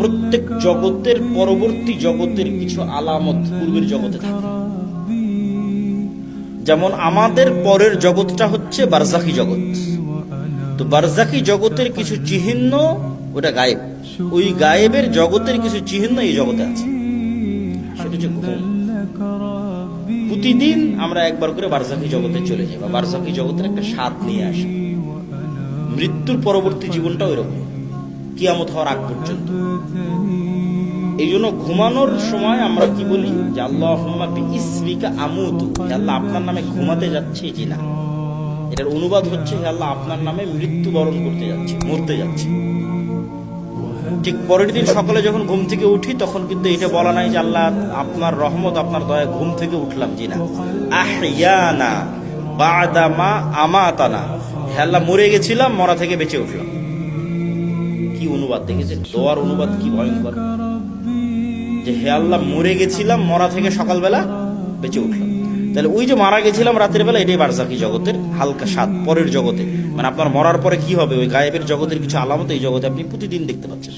প্রত্যেক জগতের পরবর্তী জগতের কিছু আলামত পূর্বের জগতে থাকে। যেমন আমাদের পরের জগৎটা হচ্ছে বারজাখী জগৎ। তো বারজাখী জগতের কিছু চিহ্ন ওটা গায়েব, ওই গায়েবের জগতের কিছু চিহ্ন এই জগতে আছে। সেটা হচ্ছে ঘুম। প্রতিদিন আমরা একবার করে বারজাখী জগতে চলে যাই বা বারজাখী জগতের একটা স্বাদ নিয়ে আসি। মৃত্যুর পরবর্তী জীবনটা ওইরকম, কিয়ামত হওয়ার আগ পর্যন্ত। এই জন্য ঘুমানোর সময় আমরা কি বলি যে আল্লাহুম্মা বিইসমিকা আমুতু, হে আল্লাহ আপনার নামে ঘুমাতে যাচ্ছি জিনা। এটার অনুবাদ হচ্ছে হে আল্লাহ আপনার নামে মৃত্যুবরণ করতে যাচ্ছি, মরতে যাচ্ছি। ঠিক পরের দিন সকালে যখন ঘুম থেকে উঠি তখন কিন্তু এটা বলা নাই যে আল্লাহ আপনার রহমত আপনার দয়া ঘুম থেকে উঠলাম জিনা। আহইয়ানা বা'দা মা আমাতানা, হে আল্লাহ মরে গেছিলাম, মরা থেকে বেঁচে উঠলাম। কি অনুবাদ দেখেছেন? দোয়ার অনুবাদ কি ভয়ঙ্কর, যে হে আল্লাহ মরে গেছিলাম, মরা থেকে সকালবেলা বেঁচে উঠলাম। তাহলে ওই যে মারা গেছিলাম রাতের বেলা, এটাই বারজাখী জগতের হালকা স্বাদ পরের জগতে। মানে আপনার মরার পরে কি হবে, ওই গায়েবের জগতের কিছু আলামত এই জগতে আপনি প্রতিদিন দেখতে পাচ্ছেন।